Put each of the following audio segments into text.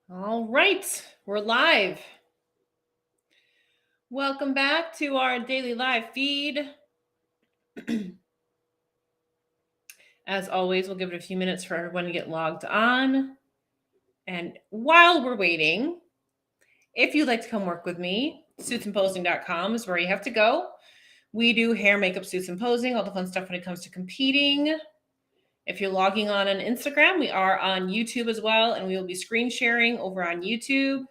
All right, we're live. Welcome back to our daily live feed. As always, we'll give it a few minutes for everyone to get logged on. And while we're waiting, if you'd like to come work with me, suitsandposing.com is where you have to go. We do hair, makeup, suits, and posing, all the fun stuff when it comes to competing. If you're logging on Instagram, we are on YouTube as well, and we will be screen sharing over on YouTube.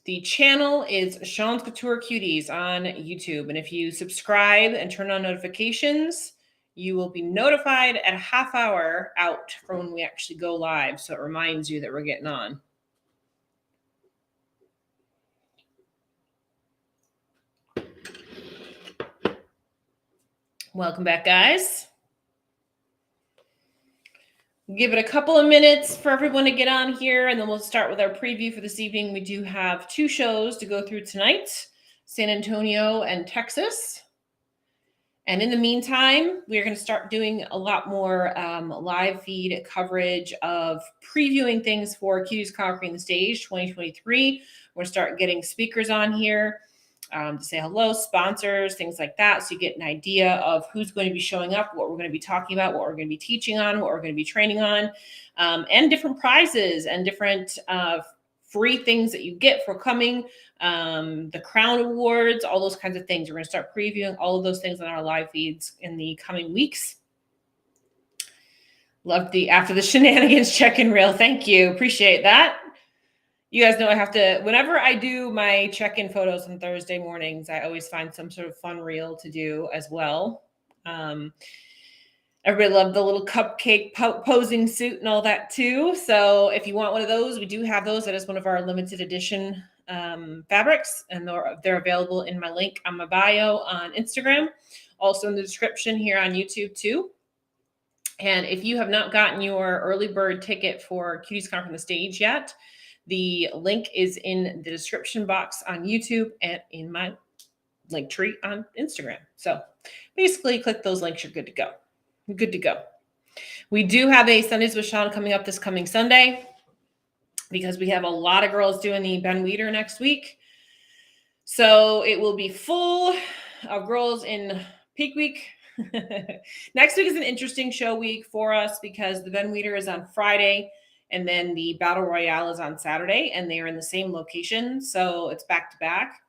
The channel is Sean's Couture Cuties on YouTube. And if you subscribe and turn on notifications, you will be notified at a half hour out from when we actually go live. So it reminds you that we're getting on. Welcome back, guys. Give it a couple of minutes for everyone to get on here, and then we'll start with our preview for this evening. We do have two shows to go through tonight, San Antonio and Texas. And in the meantime, we're going to start doing a lot more live feed coverage of previewing things for Cuties Conquering the Stage 2023. We're going to start getting speakers on here to say hello, sponsors, things like that. So you get an idea of who's going to be showing up, what we're going to be talking about, what we're going to be teaching on, what we're going to be training on, and different prizes and different free things that you get for coming, the Crown Awards, all those kinds of things. We're going to start previewing all of those things on our live feeds in the coming weeks. Love the after the shenanigans check-in reel. Thank you. Appreciate that. You guys know I have to, whenever I do my check-in photos on Thursday mornings, I always find some sort of fun reel to do as well. Everybody loved the little cupcake posing suit and all that too. So if you want one of those, we do have those. That is one of our limited edition fabrics, and they're available in my link on my bio on Instagram, also in the description here on YouTube too. And if you have not gotten your early bird ticket for Cuties Conquering the Stage yet, the link is in the description box on YouTube and in my link tree on Instagram. So basically click those links, you're good to go. You're good to go. We do have a Sundays with Sean coming up this coming Sunday because we have a lot of girls doing the Ben Weeder next week. So it will be full of girls in peak week. Next week is an interesting show week for us because the Ben Weeder is on Friday and then the Battle Royale is on Saturday, and they are in the same location. So it's back to back.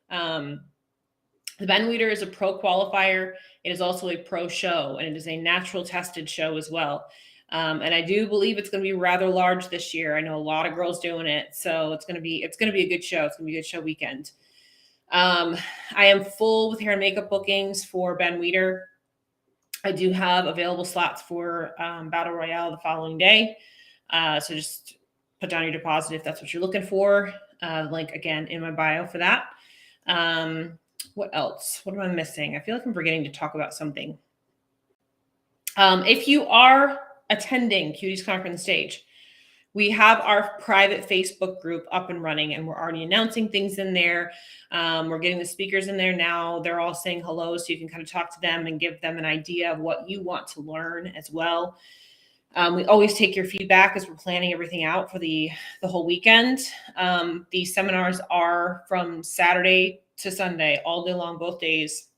The Ben Weeder is a pro qualifier. It is also a pro show, and it is a natural tested show as well. And I do believe it's going to be rather large this year. I know a lot of girls doing it, so it's going to be a good show. It's going to be a good show weekend. I am full with hair and makeup bookings for Ben Weeder. I do have available slots for Battle Royale the following day. So just put down your deposit if that's what you're looking for. Link again in my bio for that. What else? What am I missing? I feel like I'm forgetting to talk about something. If you are attending Cuties Conquering the Stage, we have our private Facebook group up and running, and we're already announcing things in there. We're getting the speakers in there now. They're all saying hello, so you can kind of talk to them and give them an idea of what you want to learn as well. We always take your feedback as we're planning everything out for the whole weekend. The seminars are from Saturday to Sunday, all day long, both days,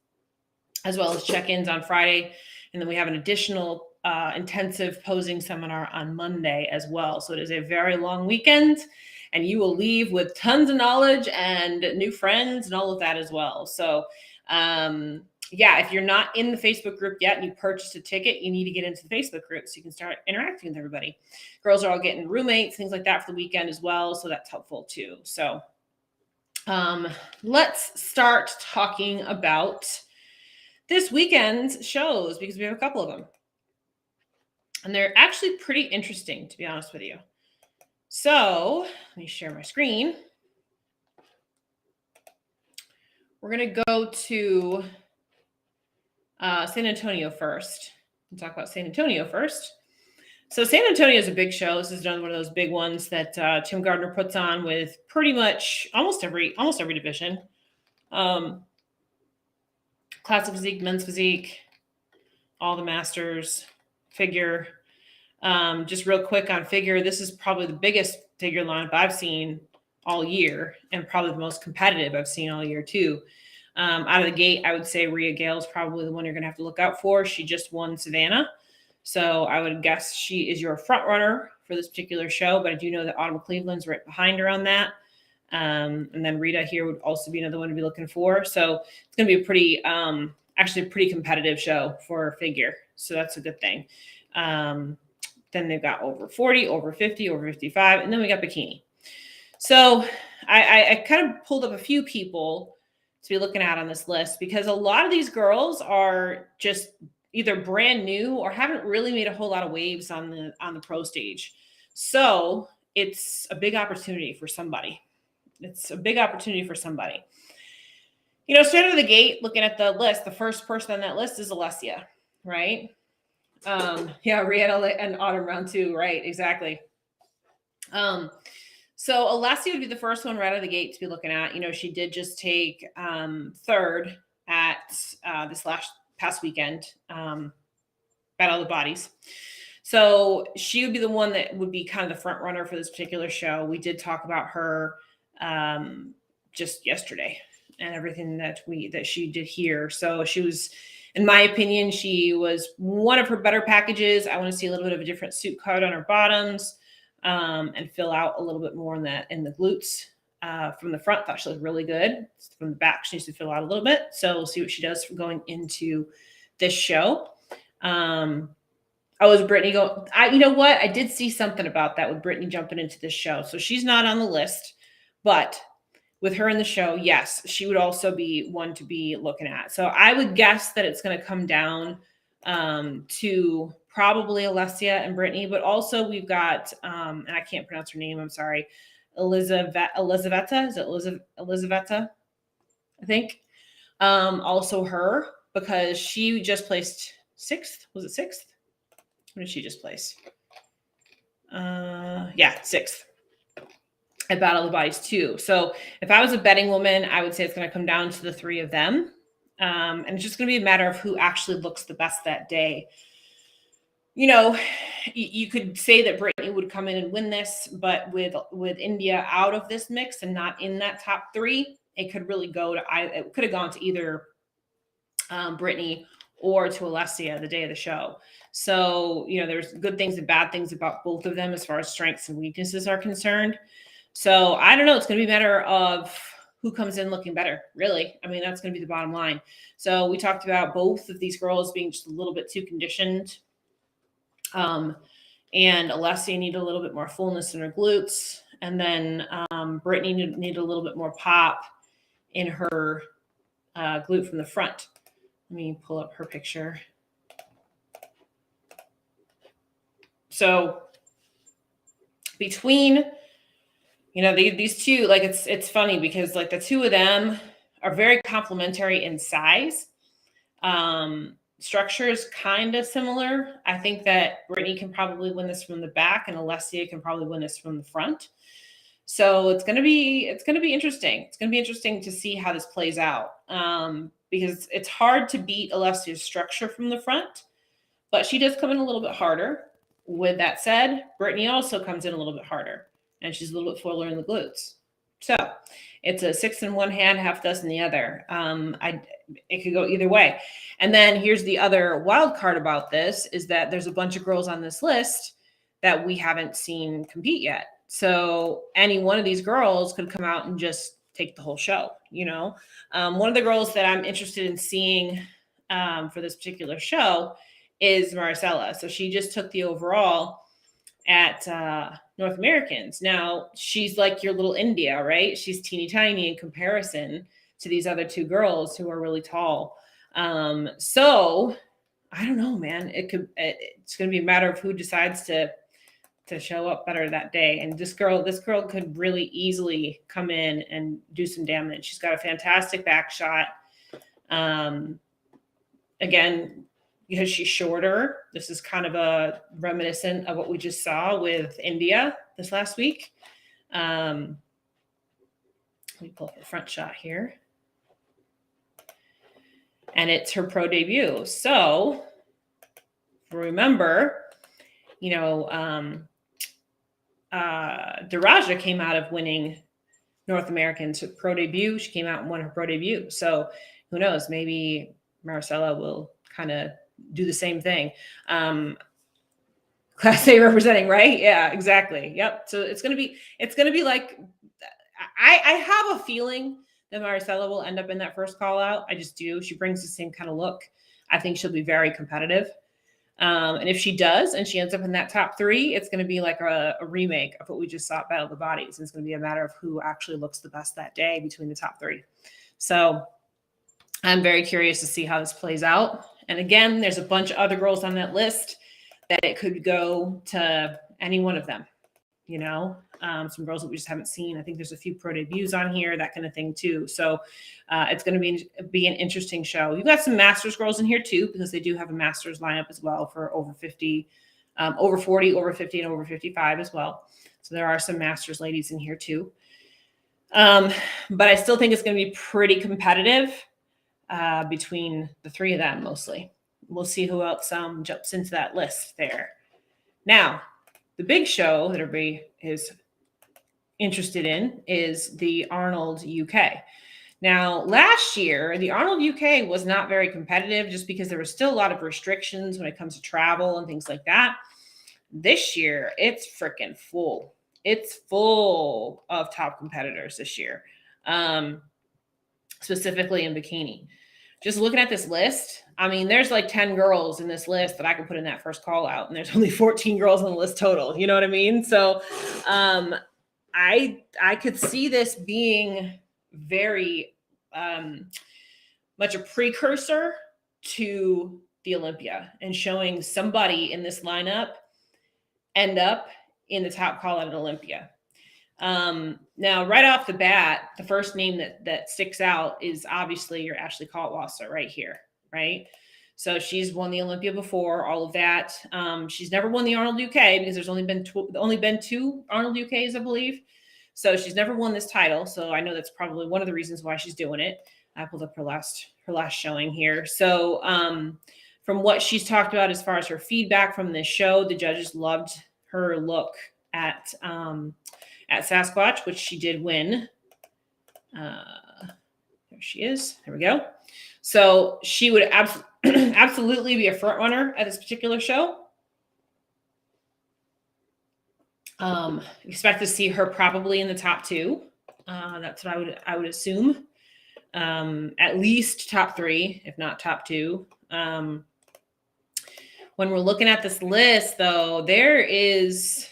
as well as check-ins on Friday. And then we have an additional intensive posing seminar on Monday as well. So it is a very long weekend, and you will leave with tons of knowledge and new friends and all of that as well. So yeah, if you're not in the Facebook group yet and you purchased a ticket, you need to get into the Facebook group so you can start interacting with everybody. Girls are all getting roommates, things like that for the weekend as well. So that's helpful too. So let's start talking about this weekend's shows because we have a couple of them. And they're actually pretty interesting, to be honest with you. So let me share my screen. We're going to go to San Antonio first. We'll talk about San Antonio first. So San Antonio is a big show. This is one of those big ones that Tim Gardner puts on with pretty much almost every division. Classic physique, men's physique, all the masters, figure. Just real quick on figure, this is probably the biggest figure lineup I've seen all year, and probably the most competitive I've seen all year too. Out of the gate, I would say Rhea Gale is probably the one you're going to have to look out for. She just won Savannah, so I would guess she is your front runner for this particular show. But I do know that Autumn Cleveland's right behind her on that. And then Rita here would also be another one to be looking for. So it's going to be a pretty, actually a pretty competitive show for figure. So that's a good thing. Then they've got over 40, over 50, over 55, and then we got bikini. So I kind of pulled up a few people to be looking at on this list, because a lot of these girls are just either brand new or haven't really made a whole lot of waves on the pro stage. So it's a big opportunity for somebody. It's a big opportunity for somebody. You know, straight out of the gate, looking at the list, the first person on that list is Alessia, right? Yeah, Rihanna and Autumn round 2, right? Exactly. So Alessia would be the first one right out of the gate to be looking at. You know, she did just take third at this past weekend, Battle of the Bodies. So she would be the one that would be kind of the front runner for this particular show. We did talk about her just yesterday and everything that she did here. So she was, in my opinion, she was one of her better packages. I want to see a little bit of a different suit cut on her bottoms. And fill out a little bit more in the glutes. From the front, thought she looked really good. From the back, she needs to fill out a little bit. So we'll see what she does for going into this show. Is Brittany go? You know what? I did see something about that with Brittany jumping into this show. So she's not on the list, but with her in the show, yes, she would also be one to be looking at. So I would guess that it's going to come down to probably Alessia and Brittany, but also we've got, and I can't pronounce her name, I'm sorry, Elizaveta, is it Elizaveta? I think. Also her, because she just placed 6th. Was it 6th? What did she just place? Yeah, 6th at Battle of the Bodies 2. So if I was a betting woman, I would say it's going to come down to the 3 of them. And it's just going to be a matter of who actually looks the best that day. You know, you could say that Brittany would come in and win this, but with India out of this mix and not in that top 3, it could really it could have gone to either Brittany or to Alessia the day of the show. So, you know, there's good things and bad things about both of them as far as strengths and weaknesses are concerned. So I don't know. It's going to be a matter of who comes in looking better, really. I mean, that's going to be the bottom line. So we talked about both of these girls being just a little bit too conditioned. And Alessia needed a little bit more fullness in her glutes. And then Brittany needed a little bit more pop in her glute from the front. Let me pull up her picture. So between, you know, these two, like it's funny because like the 2 of them are very complementary in size. Structure is kind of similar. I think that Brittany can probably win this from the back, and Alessia can probably win this from the front. So it's going to be interesting. It's going to be interesting to see how this plays out. Because it's hard to beat Alessia's structure from the front, but she does come in a little bit harder. With that said, Brittany also comes in a little bit harder, and she's a little bit fuller in the glutes. So it's a 6 in one hand, half dozen the other. It could go either way. And then here's the other wild card about this is that there's a bunch of girls on this list that we haven't seen compete yet. So any one of these girls could come out and just take the whole show, you know. One of the girls that I'm interested in seeing for this particular show is Maricela. So she just took the overall at North Americans. Now, she's like your little India, right? She's teeny tiny in comparison to these other 2 girls who are really tall. So I don't know, man. It's going to be a matter of who decides to show up better that day. And this girl could really easily come in and do some damage. She's got a fantastic back shot. Again, because she's shorter, this is kind of a reminiscent of what we just saw with India this last week. Let me pull up the front shot here. And it's her pro debut. So remember, Daraja came out of winning North American pro debut. She came out and won her pro debut. So who knows? Maybe Marcella will kind of do the same thing. Class A representing, right? Yeah, exactly. Yep. So it's gonna be like I have a feeling that Marcella will end up in that first call out. I just do. She brings the same kind of look. I think she'll be very competitive. And if she does and she ends up in that top 3, it's going to be like a remake of what we just saw at Battle of the Bodies. It's going to be a matter of who actually looks the best that day between the top 3. So I'm very curious to see how this plays out. And again, there's a bunch of other girls on that list that it could go to any one of them, some girls that we just haven't seen. I think there's a few pro debuts on here, that kind of thing too. So it's going to be an interesting show. You've got some Masters girls in here too, because they do have a Masters lineup as well for over 50, over 40, over 50, and over 55 as well. So there are some Masters ladies in here too. But I still think it's going to be pretty competitive between the 3 of them mostly. We'll see who else jumps into that list there. Now, the big show that everybody is interested in is the Arnold UK. Now, last year, the Arnold UK was not very competitive just because there was still a lot of restrictions when it comes to travel and things like that. This year, it's freaking full. It's full of top competitors this year, specifically in bikini. Just looking at this list, I mean, there's like 10 girls in this list that I could put in that first call out, and there's only 14 girls on the list total. You know what I mean? So I could see this being very much a precursor to the Olympia, and showing somebody in this lineup end up in the top call out at Olympia. Now, right off the bat, the first name that sticks out is obviously your Ashley Kaltwasser right here, right? So she's won the Olympia before, all of that. She's never won the Arnold UK because there's only been 2 Arnold UKs, I believe. So she's never won this title. So I know that's probably one of the reasons why she's doing it. I pulled up her last showing here. So from what she's talked about as far as her feedback from this show, the judges loved her look at Sasquatch, which she did win. There she is. There we go. So she would absolutely be a front runner at this particular show. Expect to see her probably in the top 2. That's what I would assume. At least top 3, if not top 2. When we're looking at this list, though, there is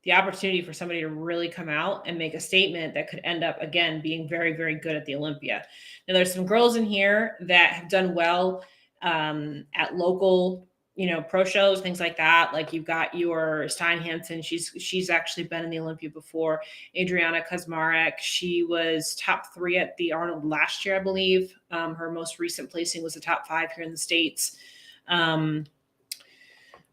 the opportunity for somebody to really come out and make a statement that could end up, again, being very, very good at the Olympia. Now, there's some girls in here that have done well at local, pro shows, things like that. Like you've got your Stein Hansen. She's actually been in the Olympia before. Adriana Kazmarek. She was top 3 at the Arnold last year, I believe. Her most recent placing was a top 5 here in the States.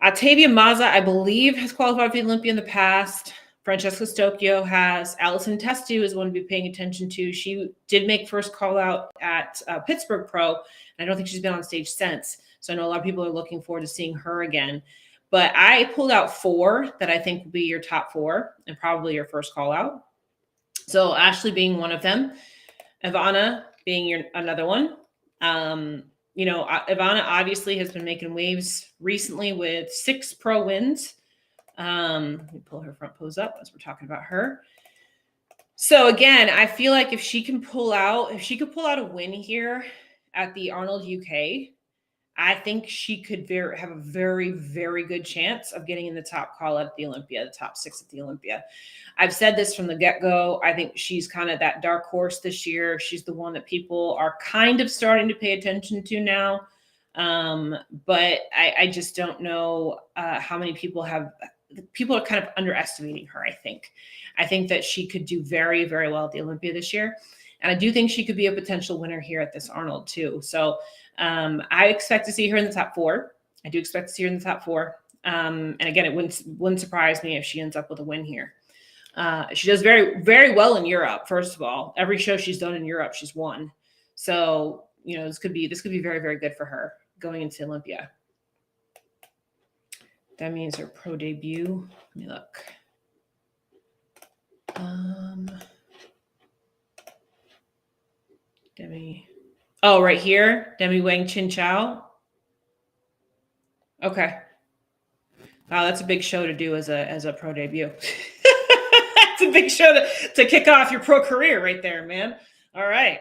Octavia Mazza, I believe, has qualified for the Olympia in the past. Francesca Stocchio has. Allison Testu is one to be paying attention to. She did make first call out at Pittsburgh Pro, and I don't think she's been on stage since. So I know a lot of people are looking forward to seeing her again. But I pulled out 4 that I think will be your top 4 and probably your first call out. So Ashley being one of them. Ivana being another one. Ivana obviously has been making waves recently with 6 pro wins. Let me pull her front pose up as we're talking about her. So again, I feel like if she could pull out a win here at the Arnold UK, I think she could have a very, very good chance of getting in the top call at the Olympia, the top 6 at the Olympia. I've said this from the get-go. I think she's kind of that dark horse this year. She's the one that people are kind of starting to pay attention to now. But I just don't know how many people are kind of underestimating her, I think. I think that she could do very, very well at the Olympia this year. And I do think she could be a potential winner here at this Arnold too. So I expect to see her in the top 4. I do expect to see her in the top 4. And again, it wouldn't surprise me if she ends up with a win here. She does very, very well in Europe. First of all, every show she's done in Europe, she's won. So, this could be very, very good for her going into Olympia. That means her pro debut. Let me look. Demi. Oh, right here. Demi Wang Chin Chow. Okay. Wow, that's a big show to do as a pro debut. That's a big show to kick off your pro career right there, man. All right.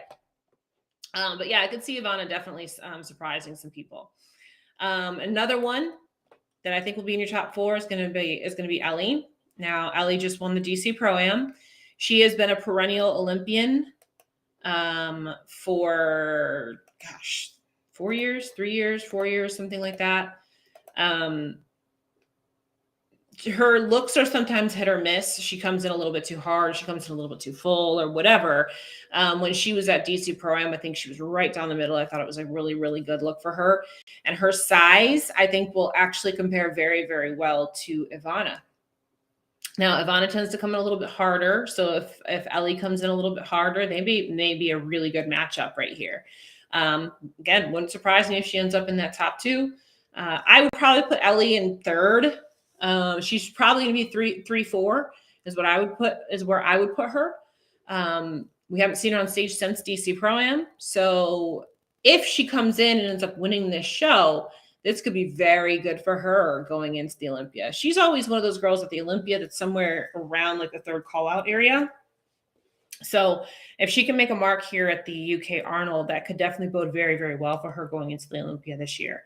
But yeah, I could see Ivana definitely surprising some people. Another one that I think will be in your top 4 is going to be Ellie. Now, Ellie just won the DC Pro-Am. She has been a perennial Olympian for 4 years, 3 years, 4 years, something like that. Her looks are sometimes hit or miss. She comes in a little bit too hard. She comes in a little bit too full or whatever. When she was at DC Pro-Am, I think she was right down the middle. I thought it was a really, really good look for her. And her size, I think, will actually compare very, very well to Ivana. Now, Ivana tends to come in a little bit harder. So if Ellie comes in a little bit harder, they may be a really good matchup right here. Again, wouldn't surprise me if she ends up in that top 2. I would probably put Ellie in 3rd. She's probably going to be 3-4 is where I would put her. We haven't seen her on stage since DC Pro-Am. So if she comes in and ends up winning this show, this could be very good for her going into the Olympia. She's always one of those girls at the Olympia that's somewhere around like the 3rd call out area. So if she can make a mark here at the UK Arnold, that could definitely bode very, very well for her going into the Olympia this year.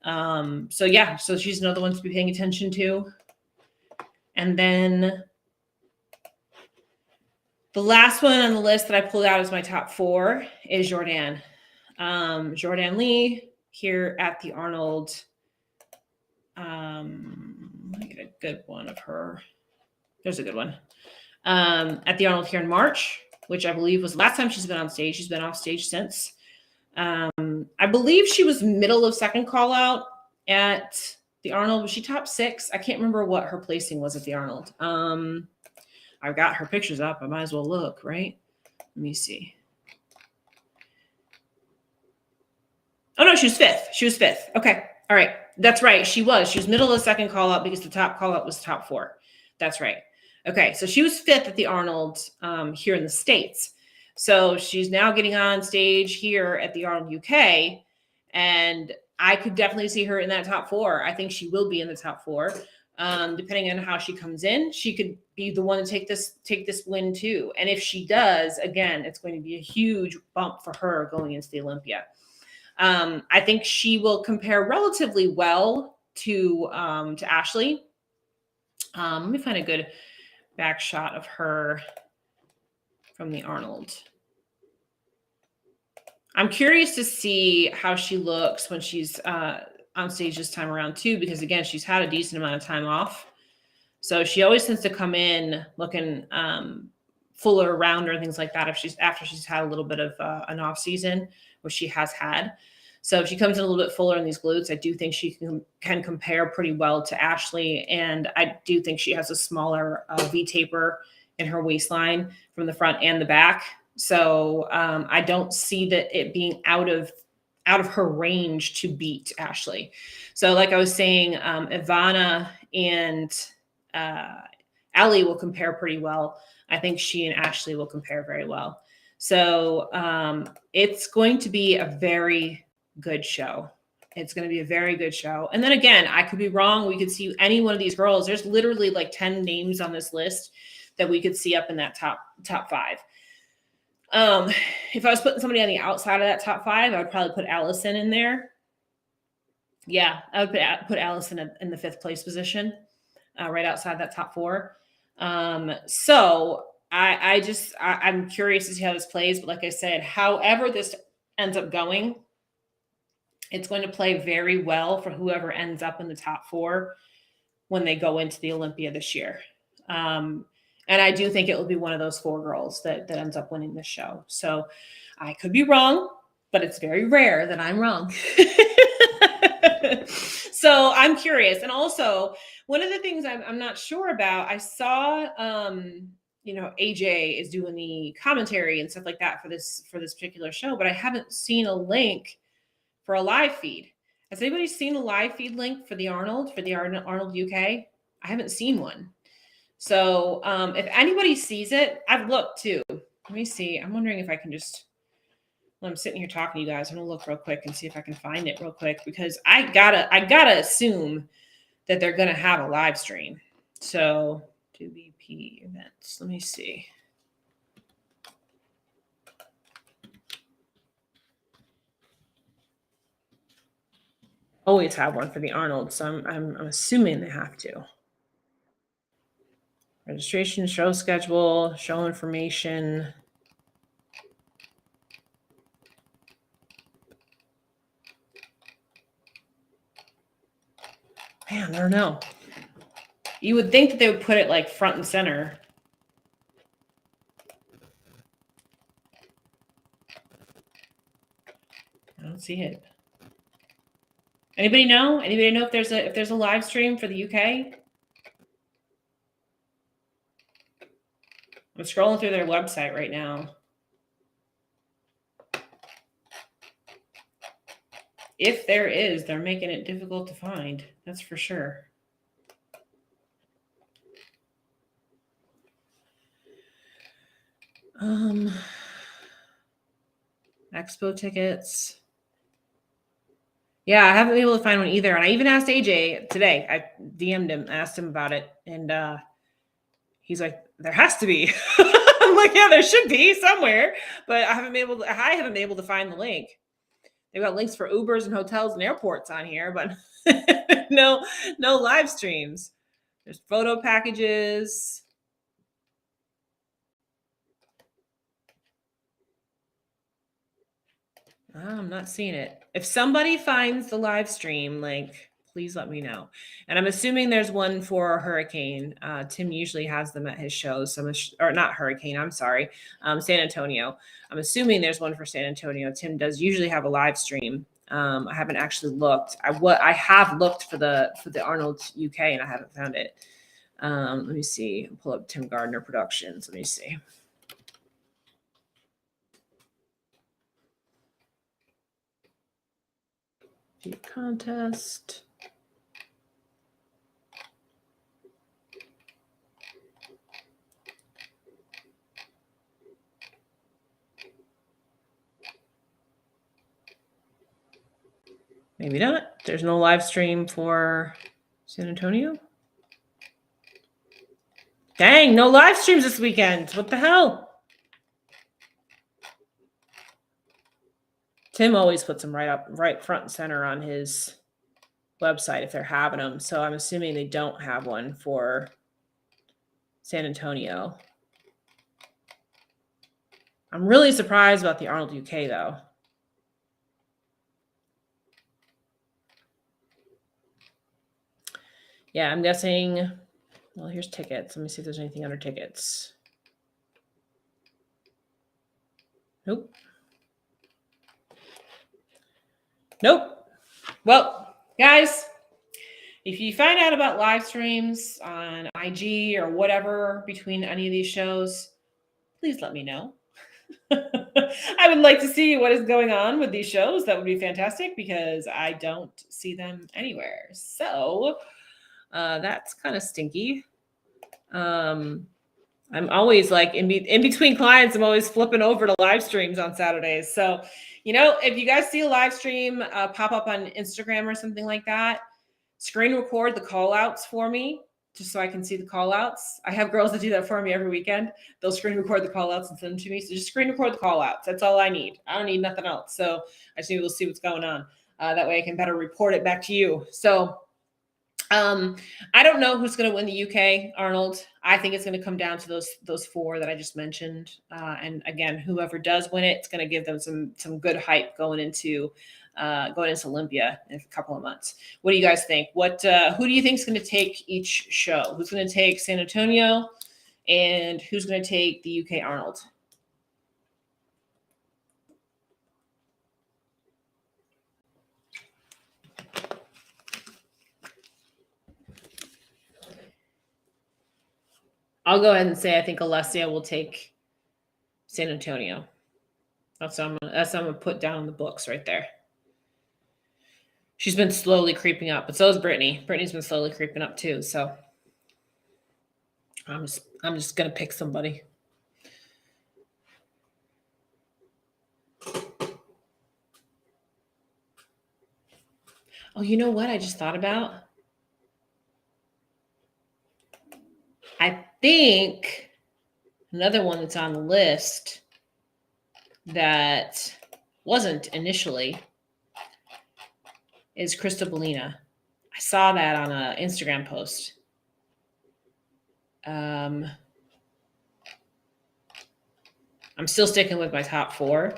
So she's another one to be paying attention to. And then the last one on the list that I pulled out as my top 4 is Jordan. Jordan Lee here at the Arnold. Let me get a good one of her. There's a good one. At the Arnold here in March, which I believe was the last time she's been on stage. She's been off stage since. I believe she was middle of 2nd call out at the Arnold. Was she top 6? I can't remember what her placing was at the Arnold. I've got her pictures up. I might as well look, right? Let me see. Oh, no, she was 5th. She was 5th. Okay. All right. That's right. She was middle of 2nd call out because the top call out was top 4. That's right. Okay. So she was 5th at the Arnold here in the States. So she's now getting on stage here at the Arnold UK, and I could definitely see her in that top 4. I think she will be in the top 4. Depending on how she comes in, she could be the one to take this win too. And if she does, again, it's going to be a huge bump for her going into the Olympia. I think she will compare relatively well to Ashley. Let me find a good back shot of her from the Arnold. I'm curious to see how she looks when she's on stage this time around too, because again, she's had a decent amount of time off. So she always tends to come in looking fuller, rounder, and things like that after she's had a little bit of an off season, which she has had. So if she comes in a little bit fuller in these glutes, I do think she can compare pretty well to Ashley. And I do think she has a smaller V taper in her waistline from the front and the back. So I don't see that it being out of her range to beat Ashley. So like I was saying, Ivana and Ellie will compare pretty well. I think she and Ashley will compare very well. So it's going to be a very good show. It's going to be a very good show. And then again, I could be wrong. We could see any one of these girls. There's literally like 10 names on this list that we could see up in that top 5. If I was putting somebody on the outside of that top 5, I would probably put Allison in there. Yeah, I would put Allison in the 5th place position, right outside that top 4. So I'm curious to see how this plays. But like I said, however this ends up going, it's going to play very well for whoever ends up in the top 4 when they go into the Olympia this year. And I do think it will be one of those 4 girls that ends up winning this show. So I could be wrong, but it's very rare that I'm wrong. So I'm curious. And also, one of the things I'm not sure about, I saw, AJ is doing the commentary and stuff like that for this particular show, but I haven't seen a link for a live feed. Has anybody seen a live feed link for the Arnold UK? I haven't seen one. So if anybody sees it, I've looked too. Let me see. I'm wondering if I can just, when I'm sitting here talking to you guys, I'm gonna look real quick and see if I can find it real quick, because I gotta assume that they're gonna have a live stream. So 2BP events. Let me see. Always have one for the Arnold, so I'm assuming they have to. Registration, show schedule, show information. Man, I don't know. You would think that they would put it like front and center. I don't see it. Anybody know? Anybody know if there's a live stream for the UK? I'm scrolling through their website right now. If there is, they're making it difficult to find. That's for sure. Expo tickets. Yeah, I haven't been able to find one either. And I even asked AJ today. I DM'd him, asked him about it, and he's like, "There has to be." I'm like, "Yeah, there should be somewhere," but I haven't been able to find the link. They've got links for Ubers and hotels and airports on here, but no live streams. There's photo packages. I'm not seeing it. If somebody finds the live stream link, please let me know. And I'm assuming there's one for a Hurricane. Tim usually has them at his shows. So or not Hurricane, I'm sorry, San Antonio. I'm assuming there's one for San Antonio. Tim does usually have a live stream. I haven't actually looked. I have looked for the Arnold UK and I haven't found it. Let me see. I'll pull up Tim Gardner Productions. Let me see. Contest. Maybe not. There's no live stream for San Antonio. Dang, no live streams this weekend. What the hell? Tim always puts them right front and center on his website if they're having them. So I'm assuming they don't have one for San Antonio. I'm really surprised about the Arnold UK though. Yeah, I'm guessing. Well, here's tickets. Let me see if there's anything under tickets. Nope. Well, guys, if you find out about live streams on IG or whatever between any of these shows, please let me know. I would like to see what is going on with these shows. That would be fantastic because I don't see them anywhere. So that's kind of stinky. I'm always like in between clients, I'm always flipping over to live streams on Saturdays. So, if you guys see a live stream pop up on Instagram or something like that, screen record the call outs for me, just so I can see the call outs. I have girls that do that for me every weekend. They'll screen record the call outs and send them to me. So just screen record the call outs. That's all I need. I don't need nothing else. So I just need to see what's going on. That way I can better report it back to you. So I don't know who's going to win the UK, Arnold. I think it's going to come down to those four that I just mentioned. And again, whoever does win it, it's going to give them some good hype going into Olympia in a couple of months. What do you guys think? Who do you think is going to take each show? Who's going to take San Antonio, and who's going to take the UK Arnold? I'll go ahead and say I think Alessia will take San Antonio. That's what I'm gonna put down in the books right there. She's been slowly creeping up, but so is Brittany. Brittany's been slowly creeping up too. So I'm just gonna pick somebody. Oh, you know what I just thought about? I think another one that's on the list that wasn't initially is Crystal. I saw that on an Instagram post. I'm still sticking with my top 4.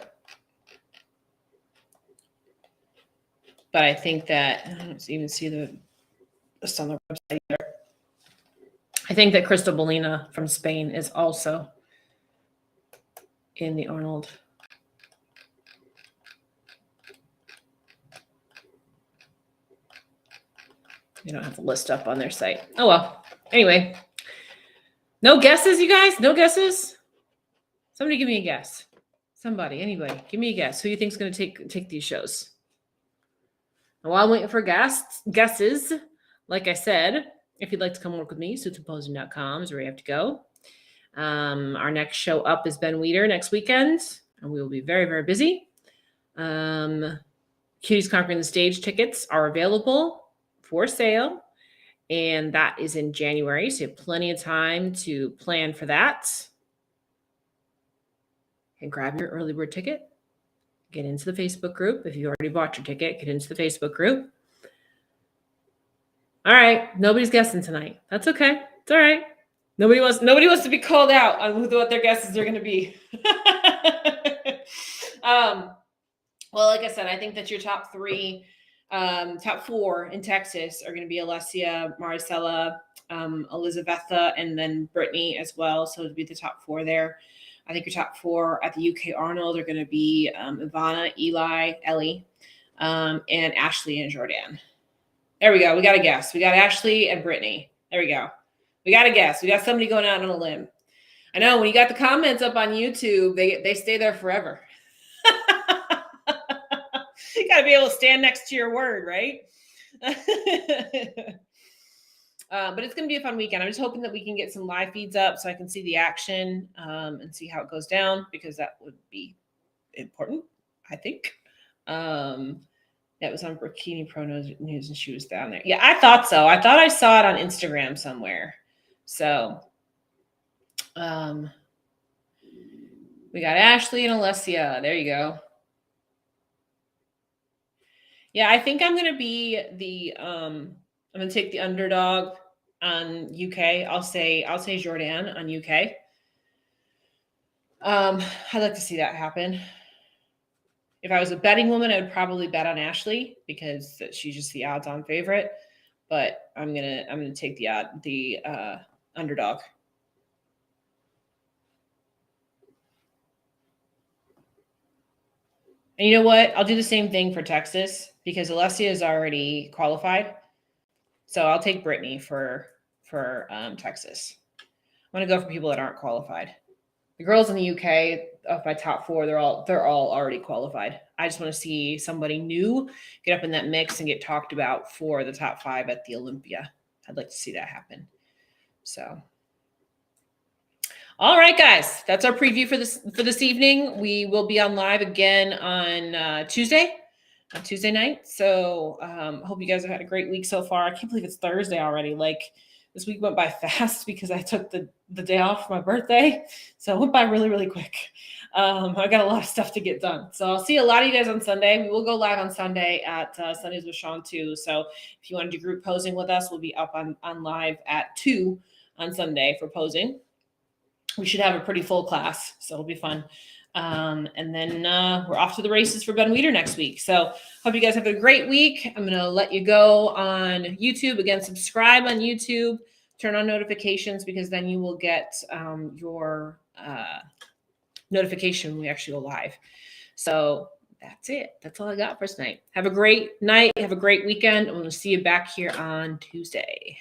But I think that I don't even see this on the website either. I think that Crystal from Spain is also in the Arnold. They don't have the list up on their site. Oh, well. Anyway, no guesses, you guys? No guesses? Somebody give me a guess. Somebody, anybody, give me a guess. Who you think is going to take these shows? And while I'm waiting for guesses, like I said, if you'd like to come work with me, suitsandposing.com is where you have to go. Our next show up is Ben Weeder next weekend, and we will be very, very busy. Cuties Conquering the Stage tickets are available for sale, and that is in January, so you have plenty of time to plan for that. And grab your early bird ticket. Get into the Facebook group. If you already bought your ticket, get into the Facebook group. All right, nobody's guessing tonight. That's okay. It's all right. Nobody wants to be called out on what their guesses are going to be. Well, like I said, I think that your top 4 in Texas are going to be Alessia, Maricela, Elizabetha, and then Brittany as well. So it'd be the top 4 there. I think your top 4 at the UK Arnold are going to be Ivana, Eli, Ellie, and Ashley and Jordan. There we go. We got a guess. We got Ashley and Brittany. There we go. We got a guess. We got somebody going out on a limb. I know when you got the comments up on YouTube, they stay there forever. You got to be able to stand next to your word, right? But it's going to be a fun weekend. I'm just hoping that we can get some live feeds up so I can see the action and see how it goes down, because that would be important, I think. That was on Bikini Pro News, and she was down there. Yeah, I thought so. I thought I saw it on Instagram somewhere. So we got Ashley and Alessia. There you go. Yeah, I think I'm going to be I'm going to take the underdog on UK. I'll say Jordan on UK. I'd like to see that happen. If I was a betting woman, I would probably bet on Ashley because she's just the odds-on favorite. But I'm gonna take the underdog. And you know what? I'll do the same thing for Texas because Alessia is already qualified. So I'll take Brittany for Texas. I'm gonna go for people that aren't qualified. The girls in the UK of my top 4, they're all already qualified. I just want to see somebody new get up in that mix and get talked about for the top 5 at the Olympia. I'd like to see that happen. So, all right, guys, that's our preview for this evening. We will be on live again on Tuesday night. So, hope you guys have had a great week so far. I can't believe it's Thursday already. Like, this week went by fast because I took the day off for my birthday. So it went by really, really quick. I got a lot of stuff to get done. So I'll see a lot of you guys on Sunday. We will go live on Sunday at Sundays with Sean too. So if you want to do group posing with us, we'll be up on live at 2 on Sunday for posing. We should have a pretty full class, so it'll be fun. And then we're off to the races for Ben Weeder next week. So hope you guys have a great week. I'm going to let you go on YouTube. Again, subscribe on YouTube. Turn on notifications because then you will get your notification when we actually go live. So that's it. That's all I got for tonight. Have a great night. Have a great weekend. I'm going to see you back here on Tuesday.